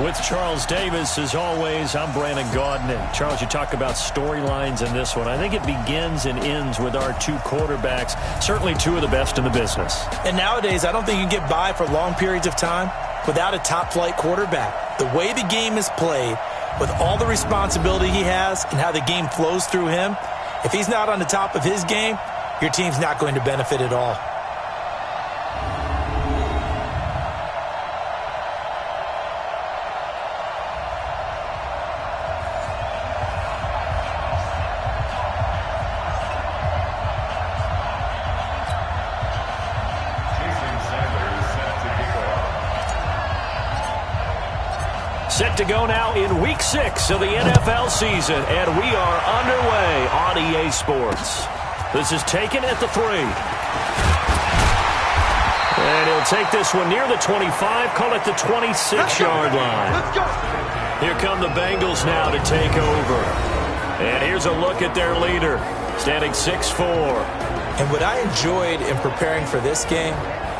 With Charles Davis, as always, I'm Brandon Gaudin. And Charles, you talk about storylines in this one. I think it begins and ends with our two quarterbacks, certainly two of the best in the business. And nowadays, I don't think you can get by for long periods of time without a top-flight quarterback. The way the game is played, with all the responsibility he has and how the game flows through him, if he's not on the top of his game, your team's not going to benefit at all. Set to go now in Week 6 of the NFL season, and we are underway on EA Sports. This is taken at the 3. And he'll take this one near the 25, call it the 26-yard line. Let's go. Here come the Bengals now to take over. And here's a look at their leader, standing 6'4". And what I enjoyed in preparing for this game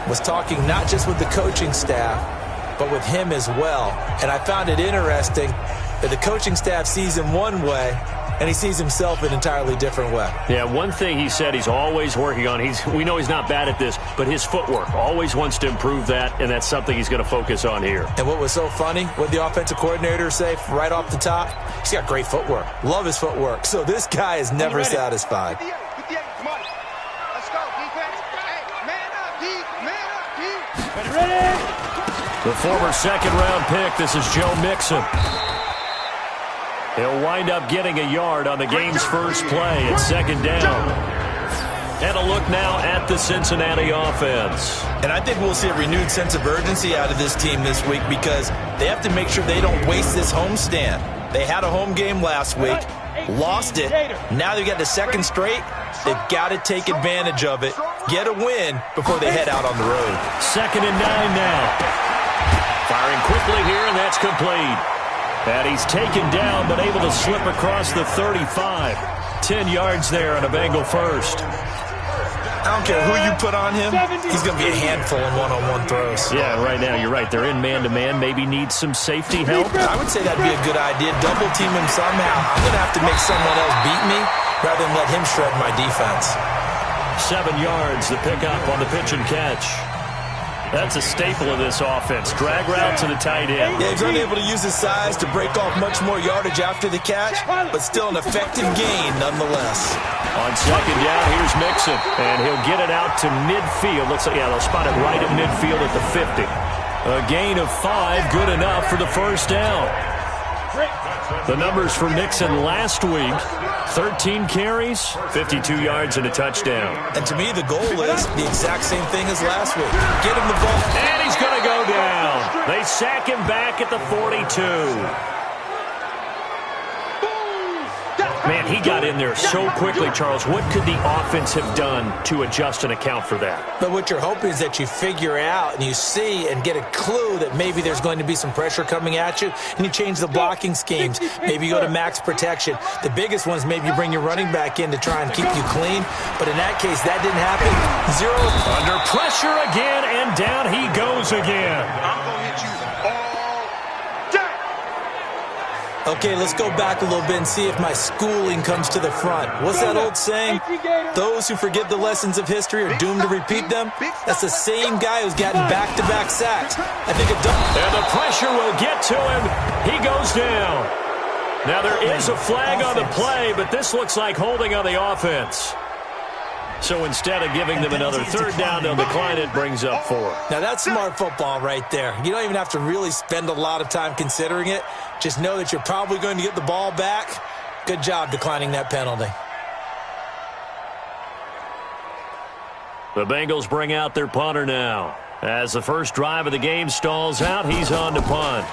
was talking not just with the coaching staff, but with him as well. And I found it interesting that the coaching staff sees him one way, and he sees himself an entirely different way. Yeah, one thing he said he's always working on, we know he's not bad at this, but his footwork, always wants to improve that, and that's something he's going to focus on here. And what was so funny, what the offensive coordinator say right off the top, he's got great footwork. Love his footwork. So this guy is never satisfied. Come on. Let's go, defense. Hey, man up, D. Man up, D. Ready? The former second-round pick, this is Joe Mixon. He'll wind up getting a yard on the game's first play at second down. And a look now at the Cincinnati offense. And I think we'll see a renewed sense of urgency out of this team this week because they have to make sure they don't waste this homestand. They had a home game last week, lost it. Now they've got the second straight. They've got to take advantage of it, get a win before they head out on the road. 2nd and 9 now. Firing quickly here, and that's complete. And he's taken down, but able to slip across the 35. 10 yards there on a Bengal first. I don't care who you put on him, he's going to be a handful in one-on-one throws. Yeah, right now, you're right. They're in man-to-man, maybe need some safety help. I would say that'd be a good idea. Double team him somehow. I'm going to have to make someone else beat me rather than let him shred my defense. 7 yards, the pickup on the pitch and catch. That's a staple of this offense. Drag route to the tight end. Yeah, he's unable to use his size to break off much more yardage after the catch, but still an effective gain nonetheless. On second down, here's Mixon, and he'll get it out to midfield. Looks like, yeah, they'll spot it right at midfield at the 50. A gain of 5, good enough for the first down. The numbers for Mixon last week, 13 carries, 52 yards, and a touchdown. And to me, the goal is the exact same thing as last week. Get him the ball. And he's going to go down. They sack him back at the 42. Man, he got in there so quickly, Charles. What could the offense have done to adjust and account for that? But what you're hoping is that you figure out and you see and get a clue that maybe there's going to be some pressure coming at you, and you change the blocking schemes. Maybe you go to max protection. The biggest one is maybe you bring your running back in to try and keep you clean. But in that case, that didn't happen. 0. Under pressure again, and down he goes again. I'm going to hit you all day. Okay, let's go back a little bit and see if my schooling comes to the front. What's that old saying? Those who forget the lessons of history are doomed to repeat them. That's the same guy who's gotten back-to-back sacks. I think and the pressure will get to him. He goes down. Now there is a flag on the play, but this looks like holding on the offense. So instead of giving them another third down, they'll decline it, brings up 4. Now that's smart football right there. You don't even have to really spend a lot of time considering it. Just know that you're probably going to get the ball back. Good job declining that penalty. The Bengals bring out their punter now. As the first drive of the game stalls out, he's on to punt.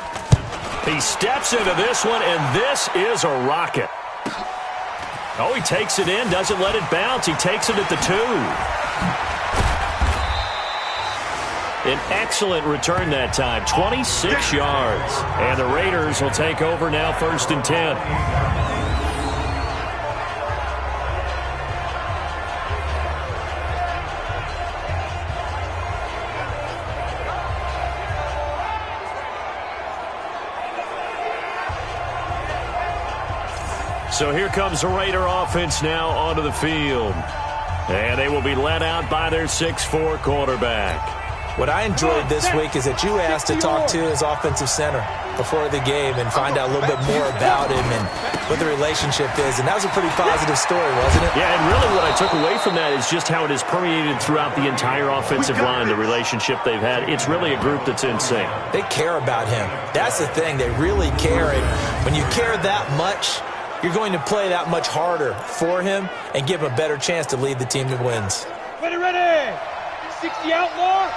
He steps into this one, and this is a rocket. Oh, he takes it in, doesn't let it bounce. He takes it at the 2. An excellent return that time, 26 yards. And the Raiders will take over now, 1st and 10. So here comes the Raider offense now onto the field. And they will be led out by their 6'4" quarterback. What I enjoyed this week is that you asked to talk to his offensive center before the game and find out a little bit more about him and what the relationship is. And that was a pretty positive story, wasn't it? Yeah, and really what I took away from that is just how it has permeated throughout the entire offensive line, the relationship they've had. It's really a group that's in sync. They care about him. That's the thing. They really care. And when you care that much, you're going to play that much harder for him and give him a better chance to lead the team that wins. Ready, ready. 60 outlaw.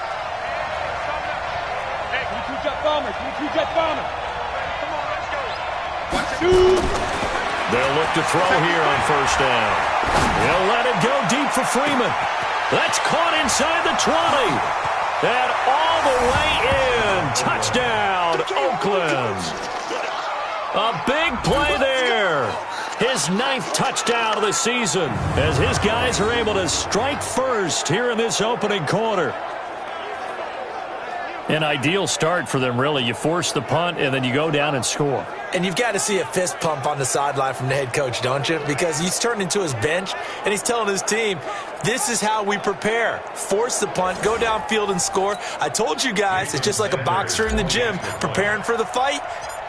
22 jet bomber. 22 jet bomber. Come on, let's go. They'll look to throw here on first down. They'll let it go deep for Freeman. That's caught inside the 20. And all the way in. Touchdown, Oakland. A big play there. His 9th touchdown of the season as his guys are able to strike first here in this opening quarter. An ideal start for them, really. You force the punt, and then you go down and score. And you've got to see a fist pump on the sideline from the head coach, don't you? Because he's turned into his bench, and he's telling his team, this is how we prepare. Force the punt, go downfield and score. I told you guys, it's just like a boxer in the gym preparing for the fight.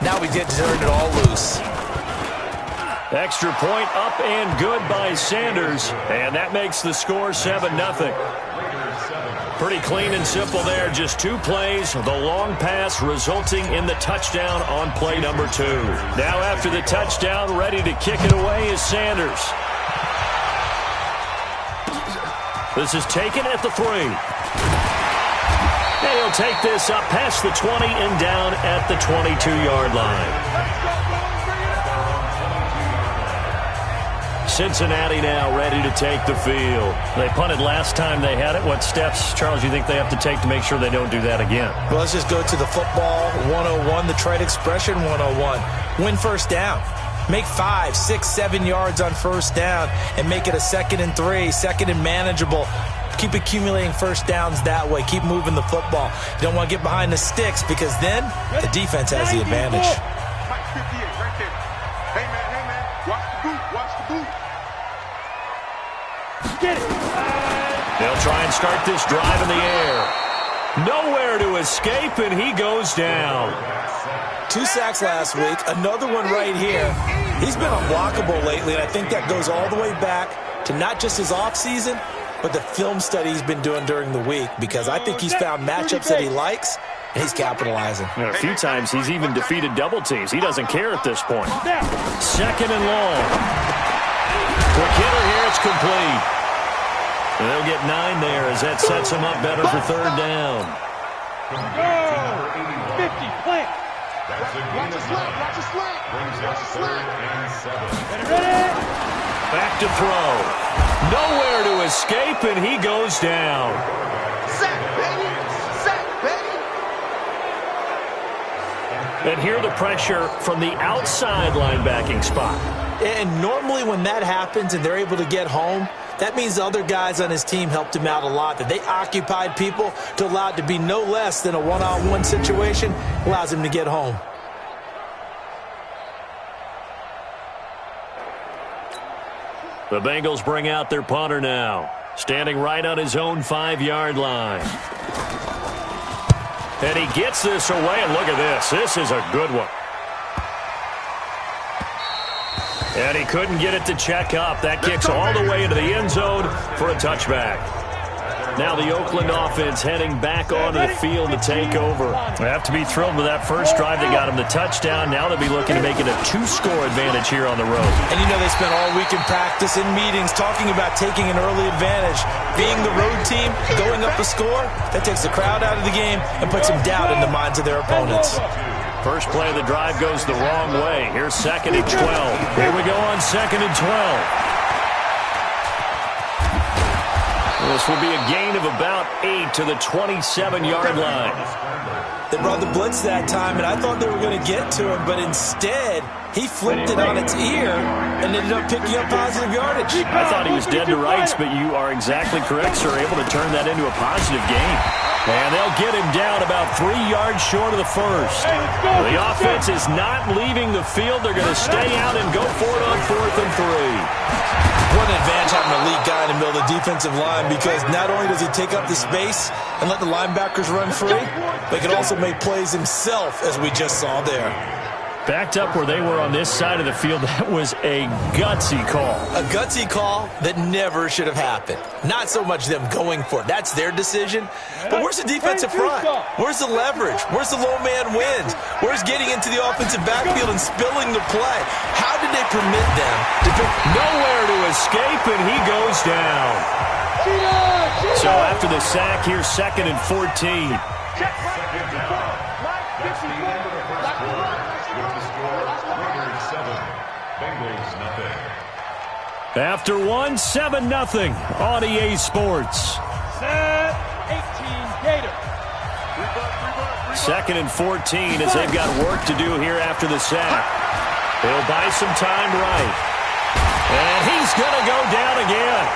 Now we get to turn it all loose. Extra point up and good by Sanders, and that makes the score 7-0. Pretty clean and simple there. Just 2 plays. The long pass resulting in the touchdown on play number 2. Now after the touchdown, ready to kick it away is Sanders. This is taken at the 3. And he'll take this up past the 20 and down at the 22-yard line. Cincinnati now ready to take the field. They punted last time they had it. What steps, Charles, you think they have to take to make sure they don't do that again? Well, let's just go to the football 101, the trade expression 101. Win first down. Make 5, 6, 7 yards on first down and make it a 2nd and 3, 2nd and manageable. Keep accumulating first downs that way. Keep moving the football. You don't want to get behind the sticks because then the defense has the advantage. Mike 58 right there. Hey, man. Watch the boot. Watch the boot. Get it. They'll try and start this drive in the air. Nowhere to escape, and he goes down. 2 sacks last week, another one right here. He's been unblockable lately, and I think that goes all the way back to not just his offseason, but the film study he's been doing during the week, because I think he's found matchups that he likes, and he's capitalizing. A few times he's even defeated double teams. He doesn't care at this point. 2nd and long. Quick hitter here, it's complete. And they'll get 9 there as that sets him up better for 3rd down. Go. 50, plant. Watch the slap, watch the slap. Watch the slap. Ready. Back to throw. Nowhere to escape, and he goes down. Sack, baby. Sack, baby. And here the pressure from the outside linebacking spot. And normally when that happens and they're able to get home, that means the other guys on his team helped him out a lot, that they occupied people to allow it to be no less than a one-on-one situation, allows him to get home. The Bengals bring out their punter now, standing right on his own 5-yard line. And he gets this away, and look at this. This is a good one. And he couldn't get it to check up. That kicks all the way into the end zone for a touchback. Now the Oakland offense heading back onto the field to take over. They have to be thrilled with that first drive. They got him the touchdown. Now they'll be looking to make it a 2-score advantage here on the road. And you know they spent all week in practice, in meetings, talking about taking an early advantage. Being the road team, going up a score, that takes the crowd out of the game and puts some doubt in the minds of their opponents. First play of the drive goes the wrong way. Here's 2nd and 12. Here we go on 2nd and 12. This will be a gain of about 8 to the 27-yard line. They brought the blitz that time, and I thought they were going to get to him, but instead, he flipped it on its ear and ended up picking up positive yardage. I thought he was dead to rights, but you are exactly correct, sir. Able to turn that into a positive gain. And they'll get him down about 3 yards short of the first. The offense is not leaving the field. They're going to stay out and go for it on 4th and 3. What an advantage having an elite guy in the middle of the defensive line, because not only does he take up the space and let the linebackers run free, but he can also make plays himself, as we just saw there. Backed up where they were on this side of the field, that was a gutsy call. A gutsy call that never should have happened. Not so much them going for it. That's their decision. But where's the defensive front? Where's the leverage? Where's the low man wins? Where's getting into the offensive backfield and spilling the play? How did they permit them to pick? Nowhere to escape, and he goes down. So after the sack, here's 2nd and 14. After 1, 7-0 on EA Sports. 18 Gator. 2nd and 14 as they've got work to do here after the sack. He'll buy some time right. And he's going to go down again.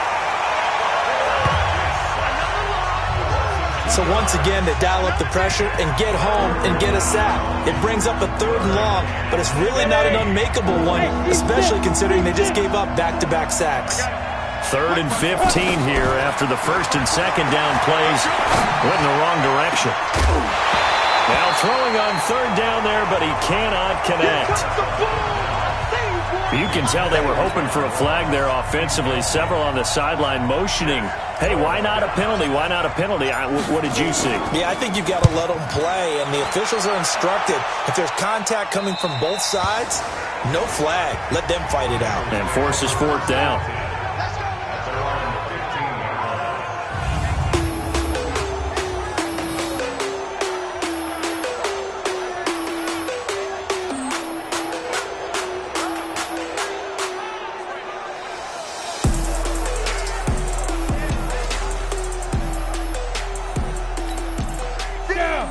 So once again, they dial up the pressure and get home and get a sack. It brings up a 3rd and long, but it's really not an unmakeable one, especially considering they just gave up back-to-back sacks. 3rd and 15 here after the 1st and 2nd down plays went in the wrong direction. Now throwing on 3rd down there, but he cannot connect. You can tell they were hoping for a flag there offensively. Several on the sideline motioning, hey, why not a penalty? Why not a penalty? What did you see? Yeah, I think you've got to let them play, and the officials are instructed, if there's contact coming from both sides, no flag. Let them fight it out. And forces 4th down.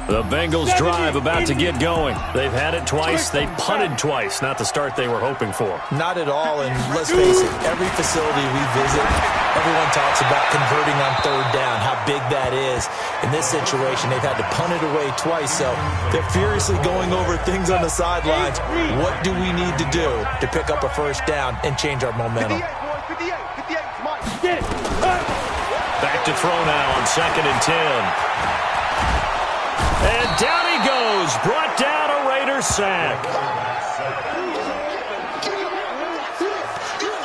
The Bengals drive about to get going. They've had it twice. They punted twice. Not the start they were hoping for. Not at all, and let's face it, every facility we visit, everyone talks about converting on 3rd down, how big that is. In this situation, they've had to punt it away twice, so they're furiously going over things on the sidelines. What do we need to do to pick up a 1st down and change our momentum? Back to throw now on 2nd and 10. And down he goes. Brought down a Raider sack.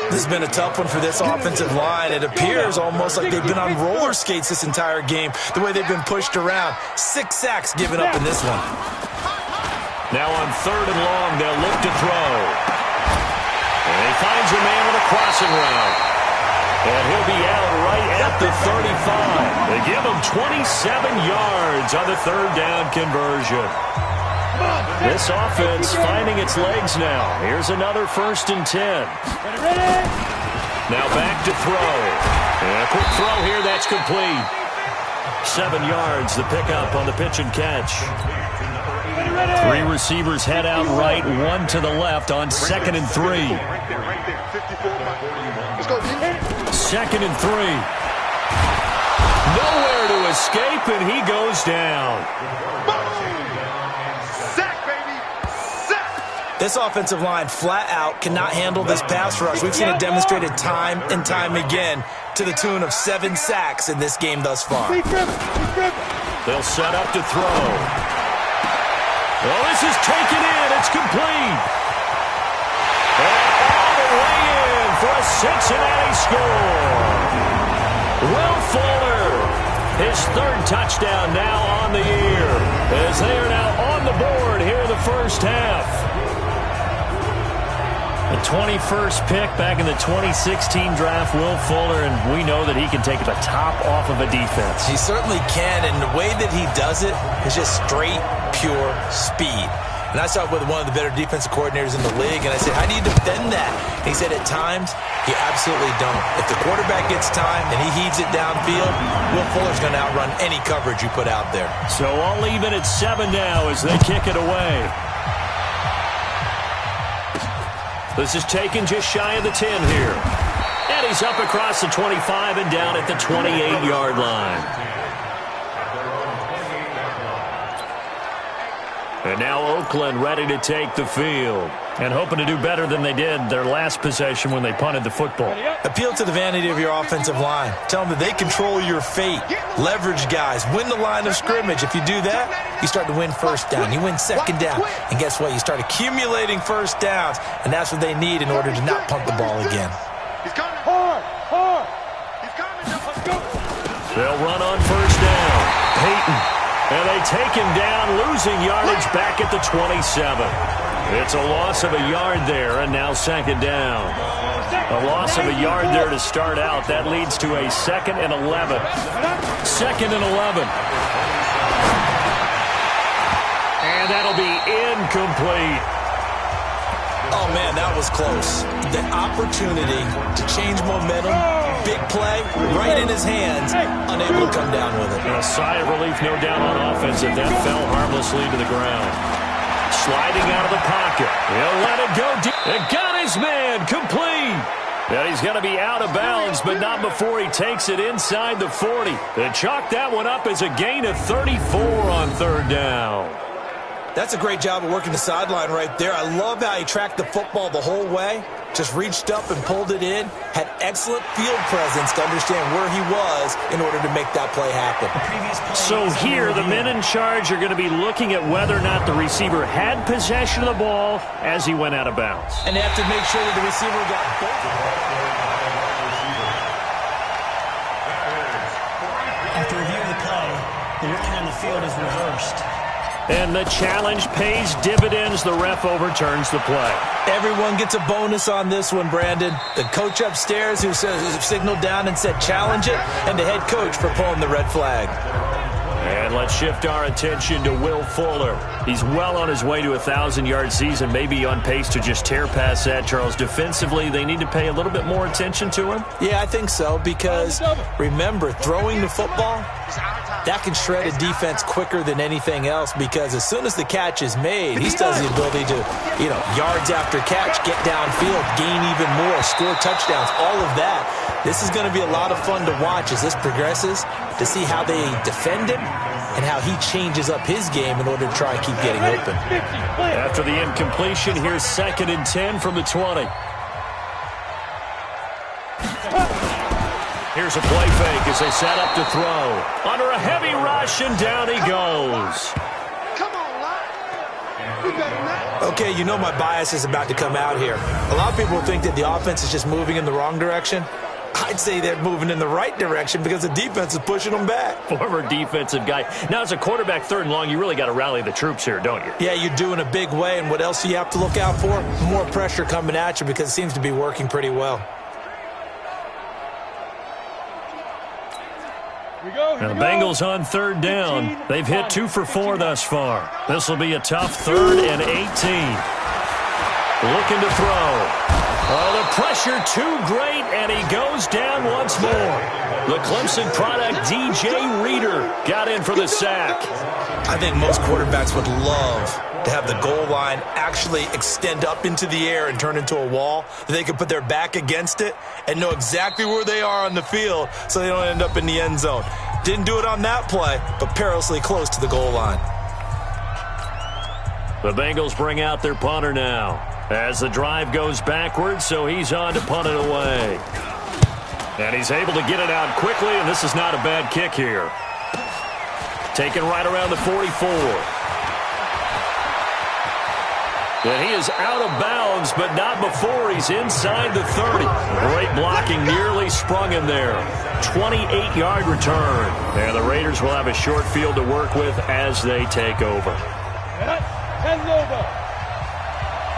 This has been a tough one for this offensive line. It appears almost like they've been on roller skates this entire game, the way they've been pushed around. 6 sacks given up in this one. Now on 3rd and long, they'll look to throw. And he finds a man with a crossing route. And he'll be out right at the 35. They give him 27 yards on the 3rd down conversion. This offense finding its legs now. Here's another 1st and 10. Now back to throw. And a quick throw here, that's complete. 7 yards, the pickup on the pitch and catch. 3 receivers head out right, 1 to the left on 2nd and 3. 2nd and 3. Nowhere to escape, and he goes down. Sack, baby! Sack! This offensive line flat out cannot handle this pass rush. We've seen it demonstrated time and time again to the tune of 7 sacks in this game thus far. They'll set up to throw. Well, this is taken in. It's complete. And all the way in for a Cincinnati score. Will Fuller, his 3rd touchdown now on the year, as they are now on the board here in the 1st half. The 21st pick back in the 2016 draft, Will Fuller, and we know that he can take the top off of a defense. He certainly can, and the way that he does it is just straight, pure speed. And I saw it with one of the better defensive coordinators in the league, and I said, how do you defend that? And he said, at times, you absolutely don't. If the quarterback gets time and he heaves it downfield, Will Fuller's going to outrun any coverage you put out there. So all even at 7 now as they kick it away. This is taken just shy of the 10 here. And he's up across the 25 and down at the 28-yard line. And now Oakland ready to take the field. And hoping to do better than they did their last possession when they punted the football. Appeal to the vanity of your offensive line. Tell them that they control your fate. Leverage guys. Win the line of scrimmage. If you do that, you start to win first down. You win second down. And guess what? You start accumulating first downs. And that's what they need in order to not punt the ball again. He's coming. Hard. He's coming. Let's go. They'll run on first down. Peyton. And they take him down, losing yardage back at the 27. It's a loss of a yard there, and now second down. A loss of a yard there to start out. That leads to a 2nd and 11. 2nd and 11. And that'll be incomplete. Oh, man, that was close. The opportunity to change momentum, big play, right in his hands, unable to come down with it. A sigh of relief, no doubt, on offense that fell harmlessly to the ground. Sliding out of the pocket. He'll let it go deep. It got his man complete. And he's going to be out of bounds, but not before he takes it inside the 40. They chalk that one up as a gain of 34 on third down. That's a great job of working the sideline right there. I love how he tracked the football the whole way. Just reached up and pulled it in. Had excellent field presence to understand where he was in order to make that play happen. So here, the men in charge are going to be looking at whether or not the receiver had possession of the ball as he went out of bounds. And they have to make sure that the receiver got both. After reviewing the play, the running on the field is reversed. And the challenge pays dividends. The ref overturns the play. Everyone gets a bonus on this one, Brandon. The coach upstairs who signaled down and said challenge it, and the head coach for pulling the red flag. And let's shift our attention to Will Fuller. He's well on his way to a 1,000-yard season, maybe on pace to just tear past that, Charles. Defensively, they need to pay a little bit more attention to him? Yeah, I think so, because remember, throwing the football, that can shred a defense quicker than anything else, because as soon as the catch is made, he still has the ability to, yards after catch, get downfield, gain even more, score touchdowns, all of that. This is going to be a lot of fun to watch as this progresses, to see how they defend him and how he changes up his game in order to try and keep getting open. After the incompletion, here's 2nd and 10 from the 20. Here's a play fake as they set up to throw. Under a heavy rush, and down he goes. Come on, Lyle. You better not. Okay, you know my bias is about to come out here. A lot of people think that the offense is just moving in the wrong direction. I'd say they're moving in the right direction because the defense is pushing them back. Former defensive guy. Now, as a quarterback 3rd and long, you really got to rally the troops here, don't you? Yeah, you do in a big way, and what else do you have to look out for? More pressure coming at you because it seems to be working pretty well. Now the Bengals on 3rd down. They've hit 2 for 4 thus far. This will be a tough 3rd and 18. Looking to throw. Oh, the pressure too great, and he goes down once more. The Clemson product, DJ Reader, got in for the sack. I think most quarterbacks would love to have the goal line actually extend up into the air and turn into a wall. They can put their back against it and know exactly where they are on the field so they don't end up in the end zone. Didn't do it on that play, but perilously close to the goal line. The Bengals bring out their punter now as the drive goes backwards, so he's on to punt it away. And he's able to get it out quickly, and this is not a bad kick here. Taken right around the 44. And he is out of bounds, but not before he's inside the 30. Great blocking, nearly sprung him there. 28-yard return. And the Raiders will have a short field to work with as they take over. Hand over.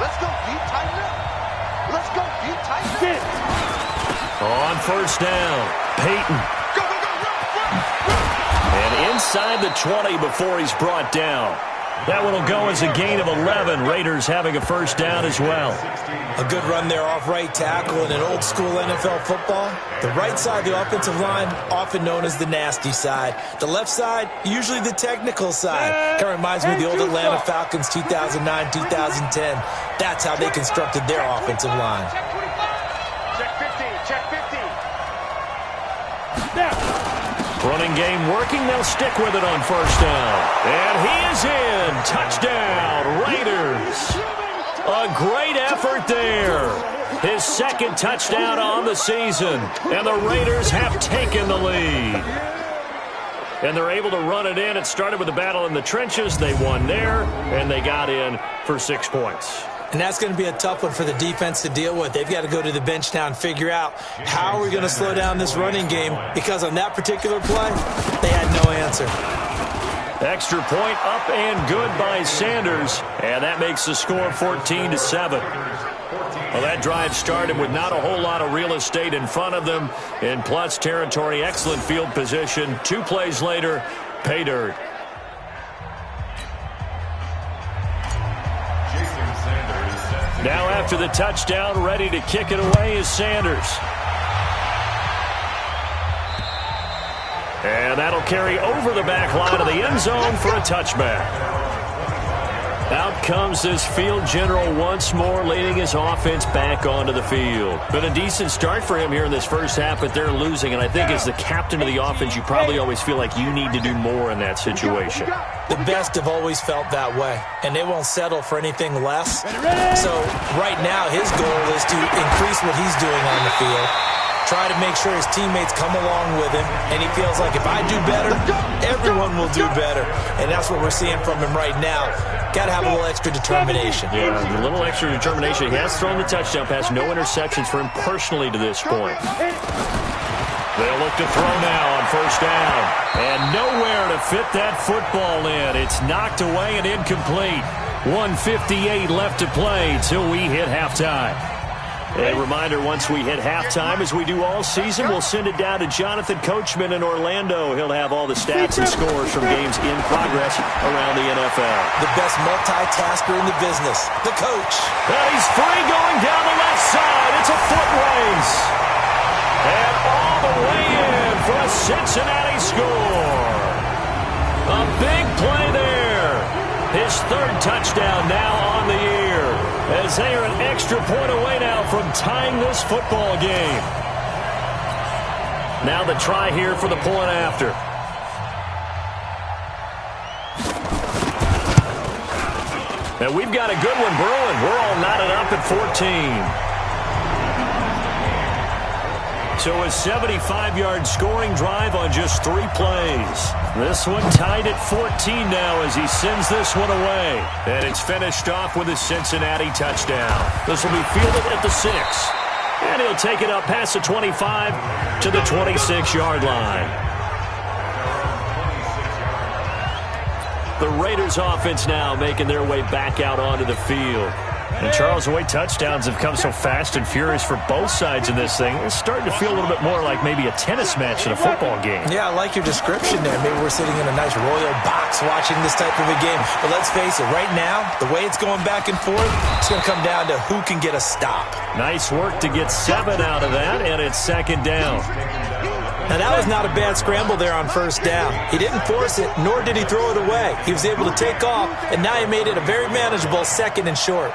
Let's go, deep, tighten up. Let's go, deep, tighten up. On first down, Peyton. Go, go, go, run. And inside the 20 before he's brought down. That one will go as a gain of 11. Raiders having a first down as well. A good run there off right tackle in an old-school NFL football. The right side of the offensive line, often known as the nasty side. The left side, usually the technical side. Kind of reminds me of the old Atlanta Falcons 2009, 2010. That's how they constructed their offensive line. Check 15, check 15. Running game working. They'll stick with it on first down. And he is in. Touchdown, Raiders. A great effort there. His second touchdown on the season. And the Raiders have taken the lead. And they're able to run it in. It started with a battle in the trenches. They won there, and they got in for 6 points. And that's going to be a tough one for the defense to deal with. They've got to go to the bench now and figure out how are we going to slow down this running game, because on that particular play, they had no answer. Extra point up and good by Sanders, and that makes the score 14-7. Well, that drive started with not a whole lot of real estate in front of them. In plus territory, excellent field position. 2 plays later, pay dirt. Now after the touchdown, ready to kick it away is Sanders. And that'll carry over the back line of the end zone for a touchback. Out comes this field general once more, leading his offense back onto the field. Been a decent start for him here in this first half, but they're losing. And I think as the captain of the offense, you probably always feel like you need to do more in that situation. The best have always felt that way, and they won't settle for anything less. So right now his goal is to increase what he's doing on the field, try to make sure his teammates come along with him, and he feels like if I do better, everyone will do better. And that's what we're seeing from him right now. Got to have a little extra determination. Yeah, a little extra determination. He has thrown the touchdown pass. No interceptions for him personally to this point. They'll look to throw now on first down. And nowhere to fit that football in. It's knocked away and incomplete. 1:58 left to play till we hit halftime. A reminder, once we hit halftime, as we do all season, we'll send it down to Jonathan Coachman in Orlando. He'll have all the stats and scores from games in progress around the NFL. The best multitasker in the business, the coach. And he's free going down the left side. It's a foot race. And all the way in for a Cincinnati score. A big play there. His third touchdown now on the year, as they are an extra point away now from tying this football game. Now the try here for the point after. And we've got a good one brewing. We're all knotted up at 14. So a 75-yard scoring drive on just 3 plays. This one tied at 14 now as he sends this one away. And it's finished off with a Cincinnati touchdown. This will be fielded at the 6. And he'll take it up past the 25 to the 26-yard line. The Raiders offense now making their way back out onto the field. And Charles, the way touchdowns have come so fast and furious for both sides in this thing, it's starting to feel a little bit more like maybe a tennis match in a football game. Yeah, I like your description there. Maybe we're sitting in a nice royal box watching this type of a game. But let's face it, right now, the way it's going back and forth, it's going to come down to who can get a stop. Nice work to get 7 out of that, and it's second down. Now, that was not a bad scramble there on first down. He didn't force it, nor did he throw it away. He was able to take off, and now he made it a very manageable second and short.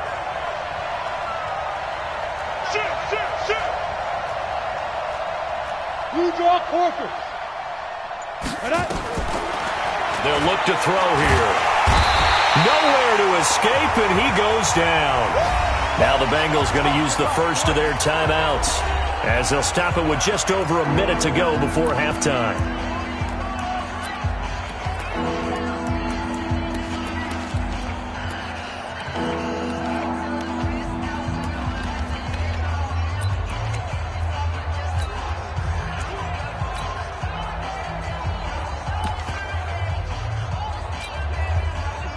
You draw quarters. They'll look to throw here. Nowhere to escape, and he goes down. Now the Bengals going to use the first of their timeouts, as they'll stop it with just over a minute to go before halftime.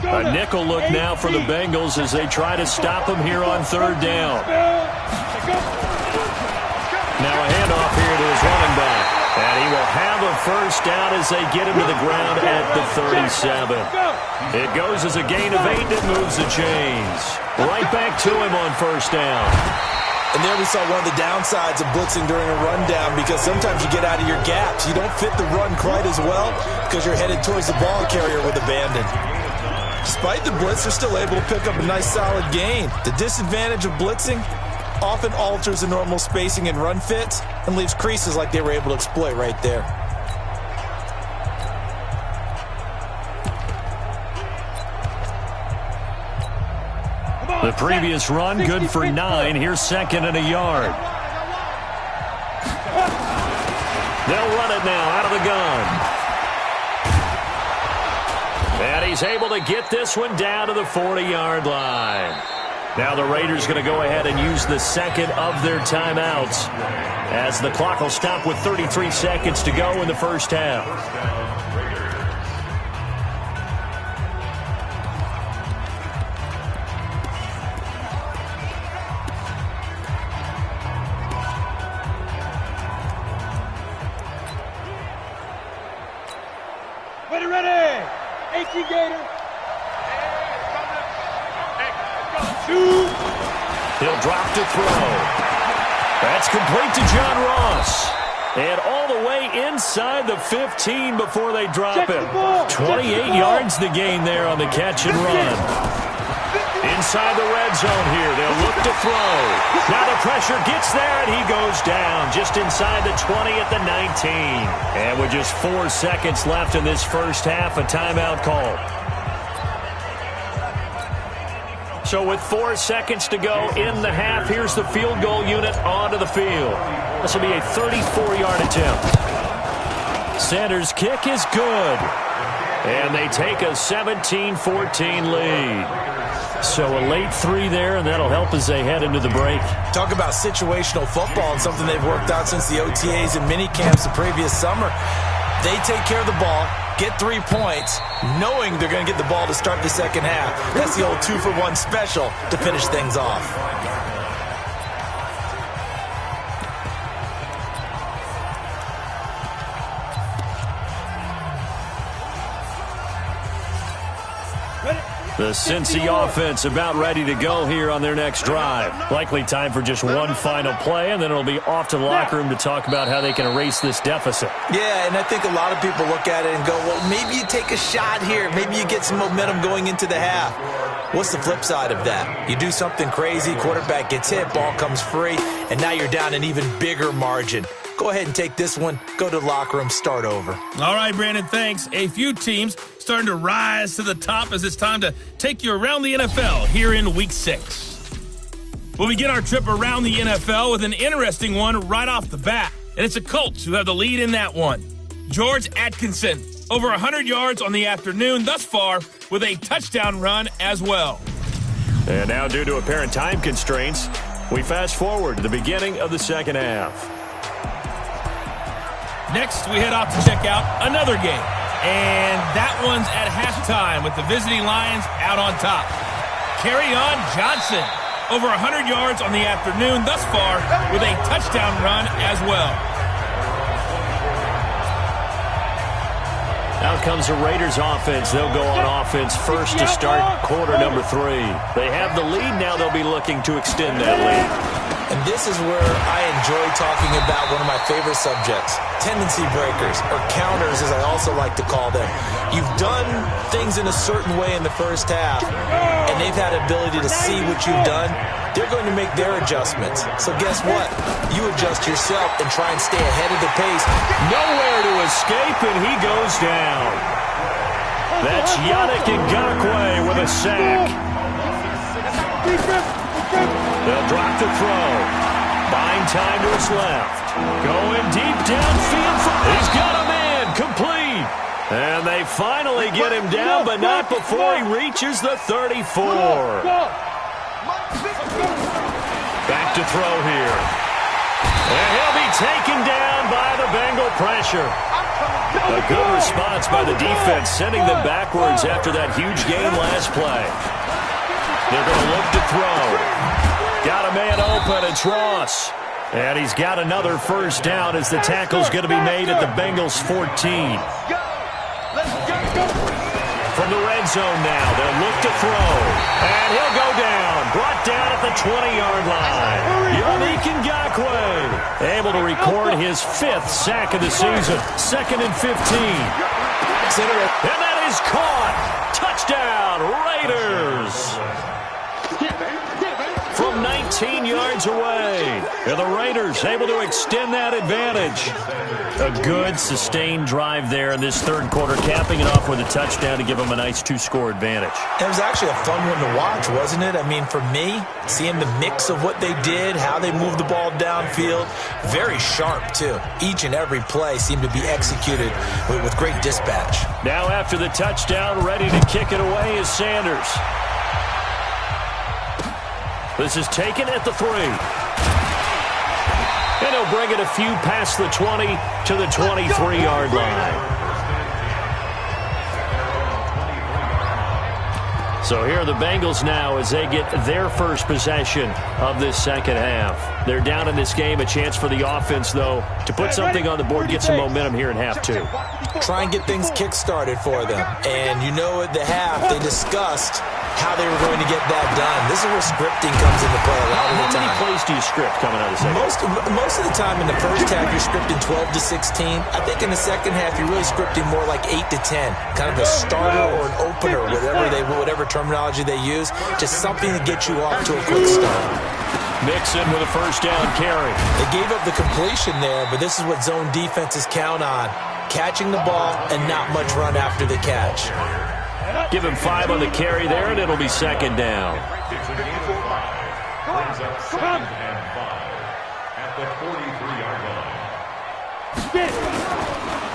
A nickel look now for the Bengals as they try to stop him here on third down. Now a handoff here to his running back. And he will have a first down as they get him to the ground at the 37. It goes as a gain of 8 that moves the chains. Right back to him on first down. And there we saw one of the downsides of blitzing during a rundown, because sometimes you get out of your gaps. You don't fit the run quite as well because you're headed towards the ball carrier with abandon. Despite the blitz, they're still able to pick up a nice solid gain. The disadvantage of blitzing often alters the normal spacing and run fits and leaves creases like they were able to exploit right there. The previous run, good for 9. Here's second and a yard. They'll run it now out of the gun. And he's able to get this one down to the 40-yard line. Now the Raiders going to go ahead and use the second of their timeouts, as the clock will stop with 33 seconds to go in the first half. Ready. 18 Gator. He'll drop to throw. That's complete to John Ross. And all the way inside the 15 before they drop him. 28 yards the gain there on the catch and run. Inside the red zone here. They'll look to throw. Now the pressure gets there, and he goes down just inside the 20 at the 19. And with just 4 seconds left in this first half, a timeout call. So with 4 seconds to go in the half, here's the field goal unit onto the field. This will be a 34-yard attempt. Sanders' kick is good. And they take a 17-14 lead. So a late 3 there, and that'll help as they head into the break. Talk about situational football and something they've worked out since the OTAs and mini camps the previous summer. They take care of the ball, get 3 points, knowing they're going to get the ball to start the second half. That's the old 2-for-1 special to finish things off. The Cincy offense about ready to go here on their next drive. Likely time for just one final play, and then it'll be off to the locker room to talk about how they can erase this deficit. Yeah, and I think a lot of people look at it and go, well, maybe you take a shot here. Maybe you get some momentum going into the half. What's the flip side of that? You do something crazy, quarterback gets hit, ball comes free, and now you're down an even bigger margin. Go ahead and take this one, go to the locker room, start over. All right, Brandon, thanks. A few teams starting to rise to the top as it's time to take you around the NFL here in Week 6. We'll begin our trip around the NFL with an interesting one right off the bat, and it's the Colts who have the lead in that one. George Atkinson, over 100 yards on the afternoon thus far with a touchdown run as well. And now, due to apparent time constraints, we fast forward to the beginning of the second half. Next, we head off to check out another game. And that one's at halftime with the visiting Lions out on top. Kerryon Johnson, over 100 yards on the afternoon thus far with a touchdown run as well. Out comes the Raiders offense. They'll go on offense first to start quarter number 3. They have the lead. Now they'll be looking to extend that lead. And this is where I enjoy talking about one of my favorite subjects, tendency breakers, or counters as I also like to call them. You've done things in a certain way in the first half, and they've had the ability to see what you've done. They're going to make their adjustments. So guess what? You adjust yourself and try and stay ahead of the pace. Nowhere to escape, and he goes down. That's Yannick Ngakoue with a sack. They'll drop the throw. Buying time to his left. Going deep downfield. He's got a man. Complete. And they finally get him down, but not before he reaches the 34. Back to throw here. And he'll be taken down by the Bengal pressure. A good response by the defense, sending them backwards after that huge gain last play. They're going to look to throw. Got a man open. It's Ross. And he's got another first down as the tackle's going to be made at the Bengals 14. From the red zone now, they'll look to throw. And he'll go down. Brought down at the 20-yard line. Yannick Ngakoue able to record his 5th sack of the season. 2nd and 15. And that is caught. Touchdown, Raiders. From 19 yards away. And the Raiders able to extend that advantage. A good, sustained drive there in this third quarter, capping it off with a touchdown to give them a nice 2-score advantage. It was actually a fun one to watch, wasn't it? I mean, for me, seeing the mix of what they did, how they moved the ball downfield, very sharp, too. Each and every play seemed to be executed with great dispatch. Now after the touchdown, ready to kick it away is Sanders. This is taken at the 3. And he'll bring it a few past the 20 to the 23-yard line. So here are the Bengals now as they get their first possession of this second half. They're down in this game. A chance for the offense, though, to put something on the board, get some momentum here in half 2. Try and get things kick-started for them. And you know at the half, they discussed how they were going to get that done. This is where scripting comes into play a lot of the time. How many plays do you script coming out of the second? Most of the time in the first half, you're scripting 12 to 16. I think in the second half, you're really scripting more like 8 to 10. Kind of a starter or an opener, whatever terminology they use. Just something to get you off to a quick start. Mixon with a first down carry. They gave up the completion there, but this is what zone defenses count on. Catching the ball and not much run after the catch. Give him 5 on the carry there, and it'll be second down.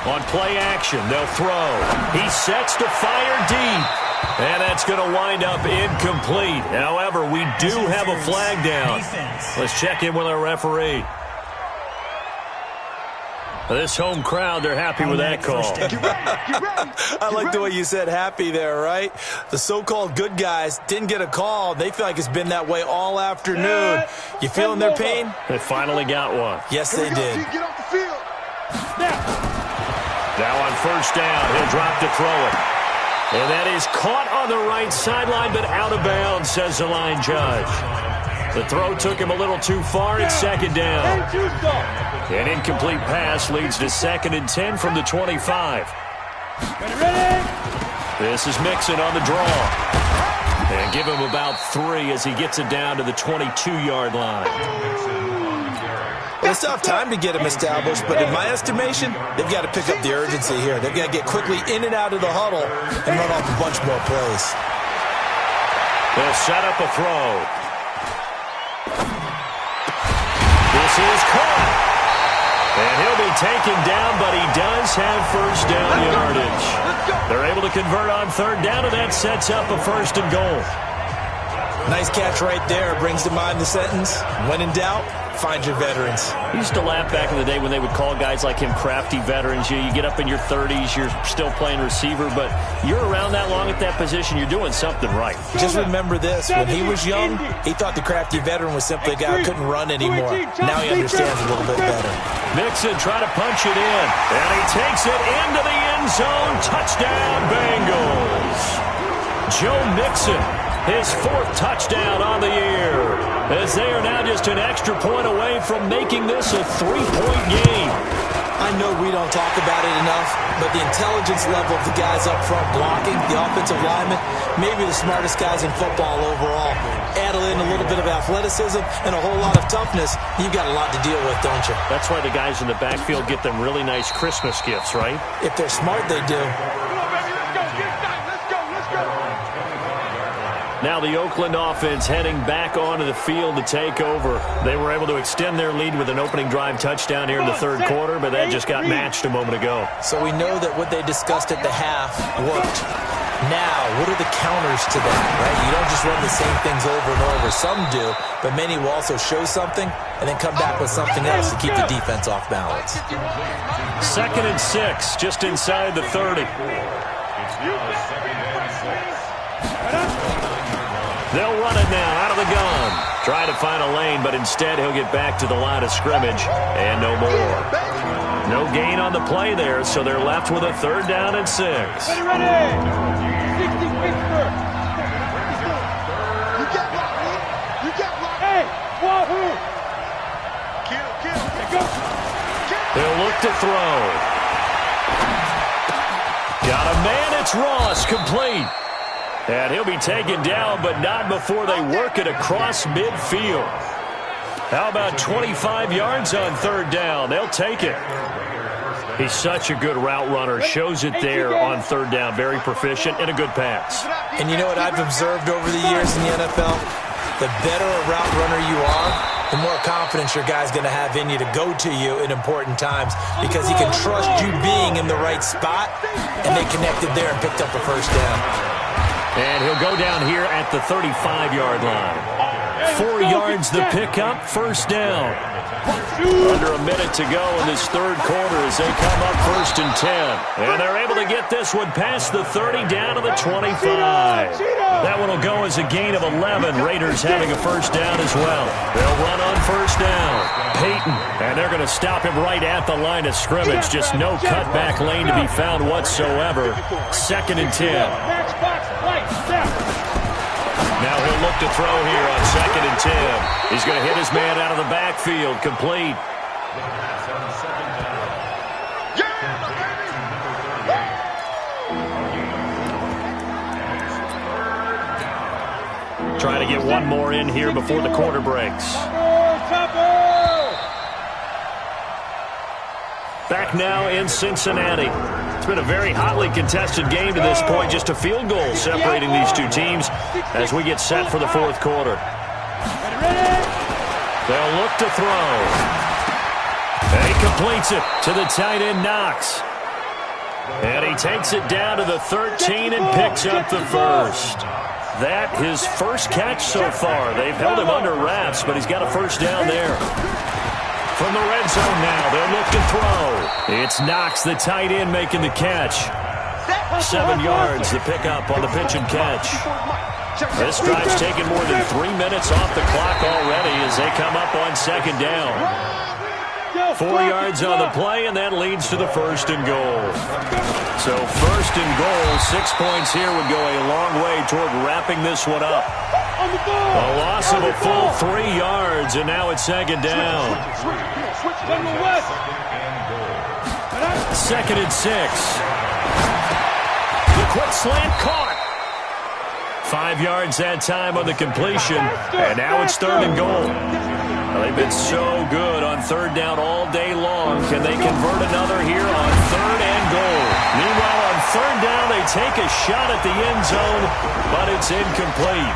On play action, they'll throw. He sets to fire deep. And that's going to wind up incomplete. However, we do have a flag down. Let's check in with our referee. This home crowd, they're happy with that call. I like the way you said happy there, right? The so-called good guys didn't get a call. They feel like it's been that way all afternoon. You feeling their pain? They finally got one. Yes, they did. Now on first down, he'll drop to throw it. And that is caught on the right sideline, but out of bounds, says the line judge. The throw took him a little too far. It's second down. An incomplete pass leads to 2nd and 10 from the 25. This is Mixon on the draw. And give him about 3 as he gets it down to the 22-yard line. Well, it's tough time to get him established, but in my estimation, they've got to pick up the urgency here. They've got to get quickly in and out of the huddle and run off a bunch more plays. They'll set up a throw. This is caught. And he'll be taken down, but he does have first down yardage. They're able to convert on third down, and that sets up a 1st and goal. Nice catch right there. Brings to mind the sentence, when in doubt, find your veterans. I used to laugh back in the day when they would call guys like him crafty veterans. You get up in your 30s, you're still playing receiver, but you're around that long at that position, you're doing something right. Just remember this, when he was young, he thought the crafty veteran was simply a guy who couldn't run anymore. Now he understands a little bit better. Mixon trying to punch it in, and he takes it into the end zone. Touchdown, Bengals. Joe Mixon, his 4th touchdown on the year, as they are now just an extra point away from making this a 3-point game. I know we don't talk about it enough, but the intelligence level of the guys up front blocking, the offensive linemen, maybe the smartest guys in football overall. Add in a little bit of athleticism and a whole lot of toughness, you've got a lot to deal with, don't you? That's why the guys in the backfield get them really nice Christmas gifts, right? If they're smart, they do. Now the Oakland offense heading back onto the field to take over. They were able to extend their lead with an opening drive touchdown here in the third quarter, but that just got matched a moment ago. So we know that what they discussed at the half worked. Now, what are the counters to that, right? You don't just run the same things over and over. Some do, but many will also show something and then come back with something else to keep the defense off balance. 2nd and 6, just inside the 30. They'll run it now out of the gun. Trying to find a lane, but instead he'll get back to the line of scrimmage and no more. No gain on the play there, so they're left with a 3rd down and 6. Ready. 60 Pittsburgh. You get blocked, man. You get blocked. Hey, wahoo. Kill. Go. They'll look to throw. Got a man. It's Ross, complete. And he'll be taken down, but not before they work it across midfield. How about 25 yards on 3rd down? They'll take it. He's such a good route runner. Shows it there on 3rd down. Very proficient and a good pass. And you know what I've observed over the years in the NFL? The better a route runner you are, the more confidence your guy's going to have in you to go to you in important times because he can trust you being in the right spot, and they connected there and picked up a 1st down. And he'll go down here at the 35-yard line. 4 yards the pickup, 1st down. Under a minute to go in this 3rd quarter as they come up 1st and 10. And they're able to get this one past the 30 down to the 25. That one will go as a gain of 11. Raiders having a 1st down as well. They'll run on 1st down. Peyton, and they're going to stop him right at the line of scrimmage. Just no cutback lane to be found whatsoever. 2nd and 10. Now he'll look to throw here on 2nd and 10. He's going to hit his man out of the backfield. Complete. Trying to get one more in here before the quarter breaks. Back now in Cincinnati. It's been a very hotly contested game to this point. Just a field goal separating these two teams as we get set for the 4th quarter. They'll look to throw. And he completes it to the tight end, Knox. And he takes it down to the 13 and picks up the 1st. That his 1st catch so far. They've held him under wraps, but he's got a 1st down there. From the red zone now, they'll look to throw. It's Knox, the tight end, making the catch. 7 yards, the pickup on the pitch and catch. This drive's taken more than 3 minutes off the clock already as they come up on 2nd down. 4 yards on the play, and that leads to the 1st and goal. So 1st and goal, 6 points here would go a long way toward wrapping this one up. A loss of a full 3 yards, and now it's 2nd down. 2nd and 6. The quick slant caught. 5 yards that time on the completion, and now it's 3rd and goal. Well, they've been so good on 3rd down all day long. Can they convert another here on 3rd and goal? Meanwhile, on 3rd down, they take a shot at the end zone, but it's incomplete.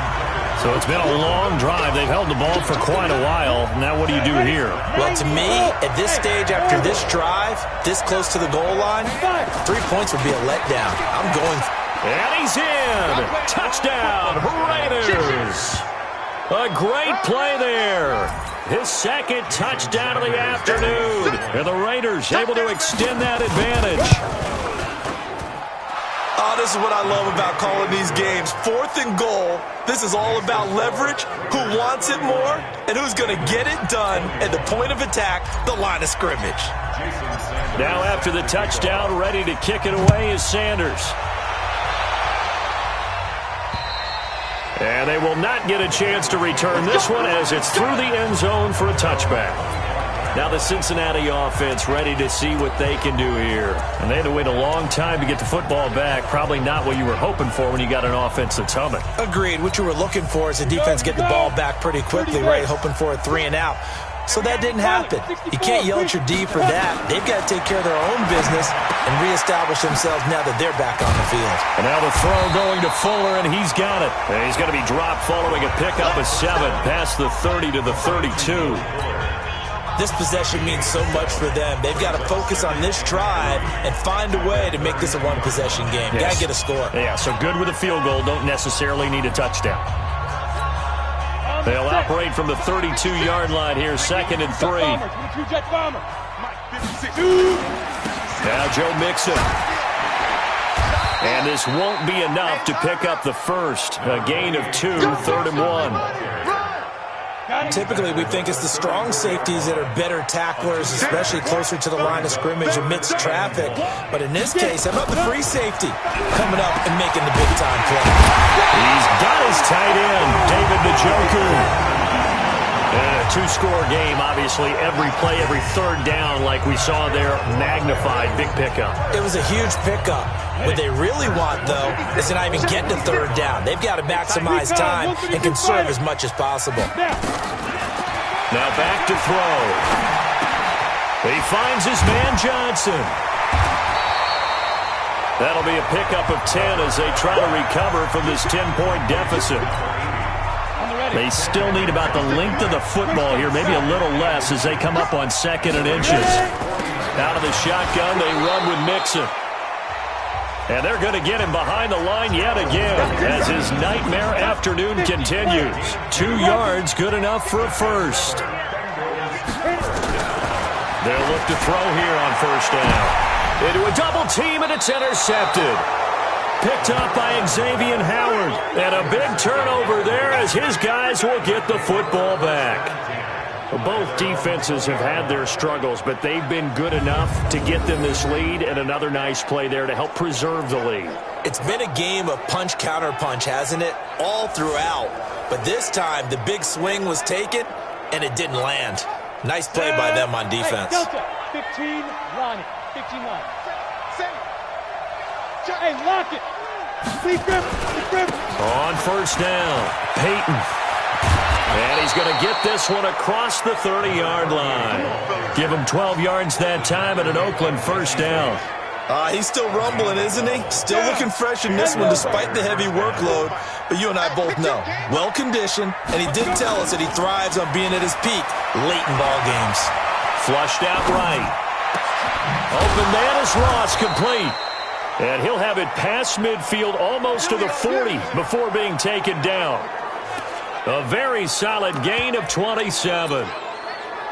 So it's been a long drive. They've held the ball for quite a while. Now what do you do here? Well, to me, at this stage after this drive, this close to the goal line, 3 points would be a letdown. I'm going. And he's in. Touchdown, Raiders. A great play there. His 2nd touchdown of the afternoon. And the Raiders able to extend that advantage. Oh, this is what I love about calling these games. 4th and goal. This is all about leverage, who wants it more, and who's going to get it done at the point of attack, the line of scrimmage. Now after the touchdown, ready to kick it away is Sanders. And they will not get a chance to return this one as it's through the end zone for a touchback. Now the Cincinnati offense ready to see what they can do here. And they had to wait a long time to get the football back. Probably not what you were hoping for when you got an offense that's humming. Agreed. What you were looking for is the defense get the ball back pretty quickly, right? Hoping for a 3 and out. So that didn't happen. You can't yell at your D for that. They've got to take care of their own business and reestablish themselves now that they're back on the field. And now the throw going to Fuller, and he's got it. And he's going to be dropped following a pickup of 7 past the 30 to the 32. This possession means so much for them. They've got to focus on this drive and find a way to make this a one-possession game. Yes. Got to get a score. Yeah, so good with a field goal. Don't necessarily need a touchdown. They'll operate from the 32-yard line here, 2nd and 3. Now Joe Mixon. And this won't be enough to pick up the first. A gain of 2, 3rd and 1. Typically, we think it's the strong safeties that are better tacklers, especially closer to the line of scrimmage amidst traffic. But in this case, how about the free safety coming up and making the big-time play? He's got his tight end, David Njoku. And a two-score game, obviously, every play, every third down, like we saw there, magnified, big pickup. It was a huge pickup. What they really want, though, is to not even get to third down. They've got to maximize time and conserve as much as possible. Now back to throw. He finds his man Johnson. That'll be a pickup of 10 as they try to recover from this 10-point deficit. They still need about the length of the football here, maybe a little less as they come up on 2nd and inches. Out of the shotgun, they run with Mixon. And they're going to get him behind the line yet again as his nightmare afternoon continues. 2 yards, good enough for a first. They'll look to throw here on first down. Into a double team, and it's intercepted. Picked up by Xavier Howard. And a big turnover there as his guys will get the football back. Both defenses have had their struggles, but they've been good enough to get them this lead, and another nice play there to help preserve the lead. It's been a game of punch-counter-punch, hasn't it? All throughout. But this time, the big swing was taken, and it didn't land. Nice play by them on defense. Hey, 15, Ronnie. 15 line. Hey, lock it. Sleep grip. On first down, Peyton. And he's going to get this one across the 30-yard line. Give him 12 yards that time and an Oakland first down. He's still rumbling, isn't he? Still looking fresh in this one despite the heavy workload. But you and I both know, well-conditioned, and he did tell us that he thrives on being at his peak late in ball games. Flushed out right. Open man is Ross, complete. And he'll have it past midfield almost to the 40 before being taken down. A very solid gain of 27.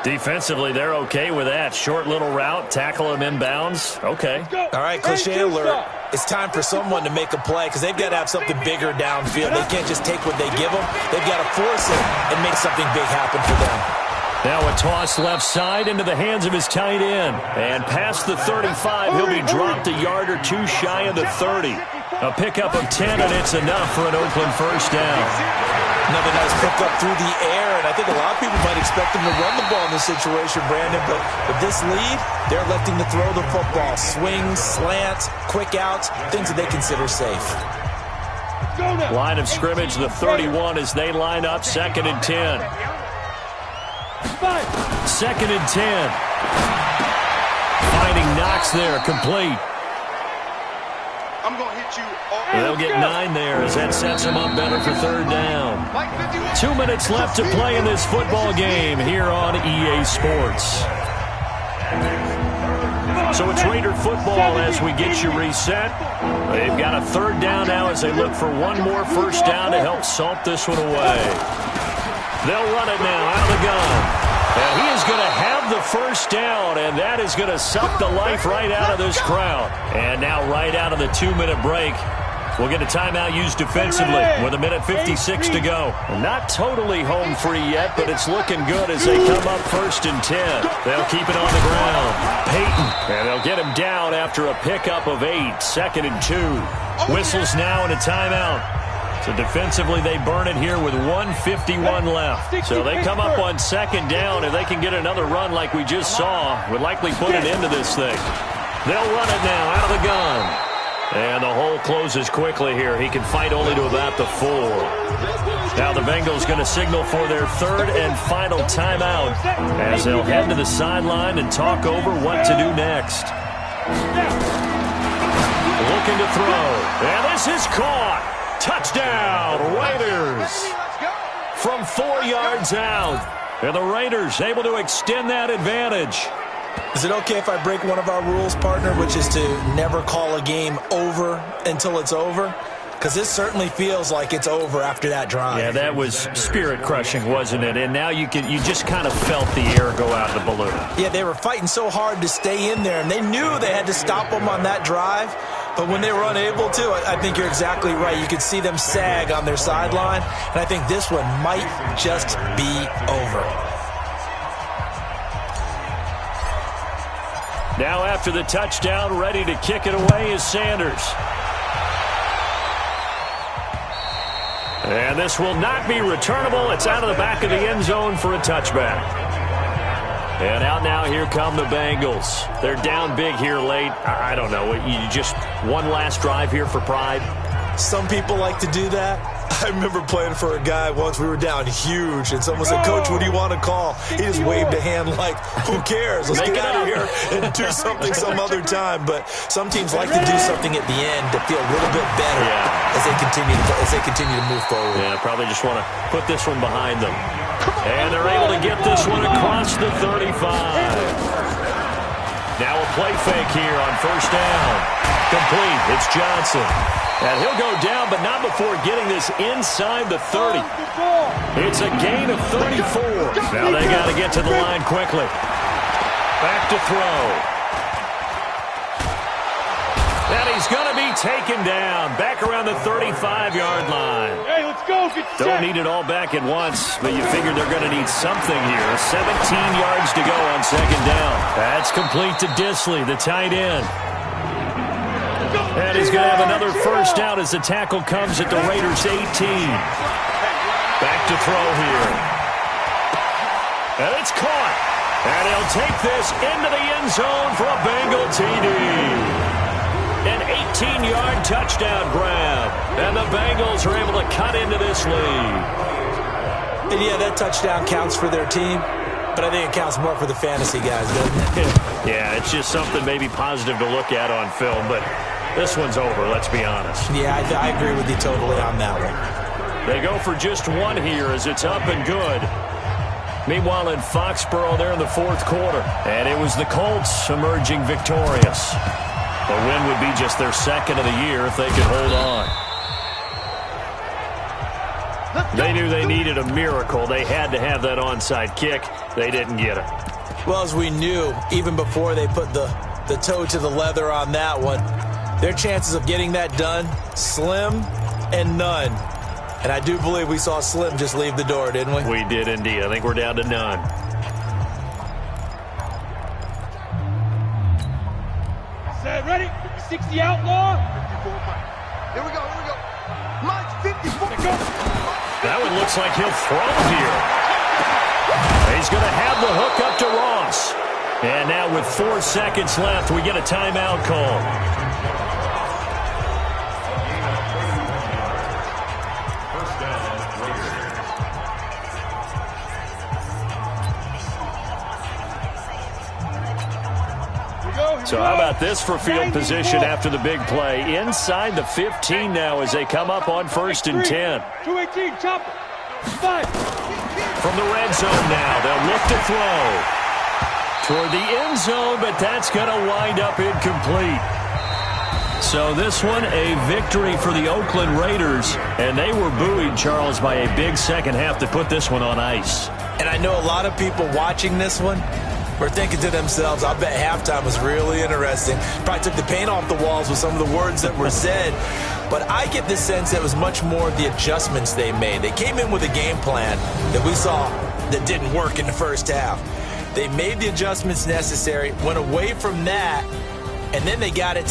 Defensively, they're okay with that. Short little route, tackle him inbounds. Okay. All right, cliche alert. It's time for someone to make a play because they've got to have something bigger downfield. They can't just take what they give them. They've got to force it and make something big happen for them. Now a toss left side into the hands of his tight end. And past the 35, he'll be dropped a yard or two shy of the 30. A pickup of 10, and it's enough for an Oakland first down. Another nice pickup through the air, and I think a lot of people might expect him to run the ball in this situation, Brandon, but with this lead, they're electing to throw the football. Swings, slants, quick outs, things that they consider safe. Line of scrimmage, the 31 as they line up, 2nd and 10. 2nd and 10. Finding Knox there, complete. I'm going to hit you all. They'll get 9 there as that sets them up better for third down. 2 minutes left to play in this football game here on EA Sports. So it's Raider football as we get you reset. They've got a third down now as they look for one more first down to help salt this one away. They'll run it now out of the gun. And he is going to have the first down, and that is going to suck the life right out of this crowd. And now right out of the 2-minute break, we'll get a timeout used defensively with 1:56 to go. Not totally home free yet, but it's looking good as they come up 1st and 10. They'll keep it on the ground. Peyton, and they'll get him down after a pickup of 8, 2nd and 2. Whistles now and a timeout. So defensively, they burn it here with 1:51 left. So they come up on 2nd down. If they can get another run like we just saw, would likely put an end to this thing. They'll run it now out of the gun. And the hole closes quickly here. He can fight only to about the 4. Now the Bengals going to signal for their 3rd and final timeout as they'll head to the sideline and talk over what to do next. Looking to throw. And this is caught. Touchdown, Raiders. From 4 yards out. And the Raiders able to extend that advantage. Is it okay if I break one of our rules, partner, which is to never call a game over until it's over? Because this certainly feels like it's over after that drive. Yeah, that was spirit-crushing, wasn't it? And now you just kind of felt the air go out of the balloon. Yeah, they were fighting so hard to stay in there, and they knew they had to stop them on that drive. But when they were unable to, I think you're exactly right. You could see them sag on their sideline, and I think this one might just be over. Now after the touchdown, ready to kick it away is Sanders. And this will not be returnable. It's out of the back of the end zone for a touchback. And out now, here come the Bengals. They're down big here late. I don't know. You just one last drive here for pride? Some people like to do that. I remember playing for a guy once. We were down huge, and someone said, "Coach, what do you want to call?" He just waved a hand like, "Who cares? Let's get out of here and do something some other time." But some teams like to do something at the end to feel a little bit better as they continue to move forward. Yeah, probably just want to put this one behind them. And they're able to get this one across the 35. Now a play fake here on first down. Complete. It's Johnson. And he'll go down, but not before getting this inside the 30. It's a gain of 34. Now they got to get to the line quickly. Back to throw. And he's going to be taken down. Back around the 35-yard line. Hey, let's go. Don't need it all back at once, but you figure they're going to need something here. 17 yards to go on second down. That's complete to Disley, the tight end. And he's going to have another first down as the tackle comes at the Raiders' 18. Back to throw here. And it's caught. And he'll take this into the end zone for a Bengal TD. An 18-yard touchdown grab. And the Bengals are able to cut into this lead. And yeah, that touchdown counts for their team, but I think it counts more for the fantasy guys, doesn't it? Yeah, it's just something maybe positive to look at on film, but this one's over, let's be honest. Yeah, I agree with you totally on that one. They go for just one here as it's up and good. Meanwhile, in Foxborough, they're in the fourth quarter, and it was the Colts emerging victorious. The win would be just their second of the year if they could hold on. They knew they needed a miracle. They had to have that onside kick. They didn't get it. Well, as we knew, even before they put the toe to the leather on that one, their chances of getting that done, slim and none. And I do believe we saw Slim just leave the door, didn't we? We did indeed. I think we're down to none. Set, ready? 60 outlaw. 54 Mike. Here we go. Mike's 54. That one looks like he'll throw here. He's going to have the hook up to Ross. And now with 4 seconds left, we get a timeout call. So how about this for field position after the big play? Inside the 15 now as they come up on 1st and 10. 218, chopper. 5. From the red zone now, they'll look to throw. Toward the end zone, but that's going to wind up incomplete. So this one, a victory for the Oakland Raiders. And they were buoyed, Charles, by a big second half to put this one on ice. And I know a lot of people watching this one were thinking to themselves, I bet halftime was really interesting. Probably took the paint off the walls with some of the words that were said. But I get the sense that it was much more the adjustments they made. They came in with a game plan that we saw that didn't work in the first half. They made the adjustments necessary, went away from that, and then they got it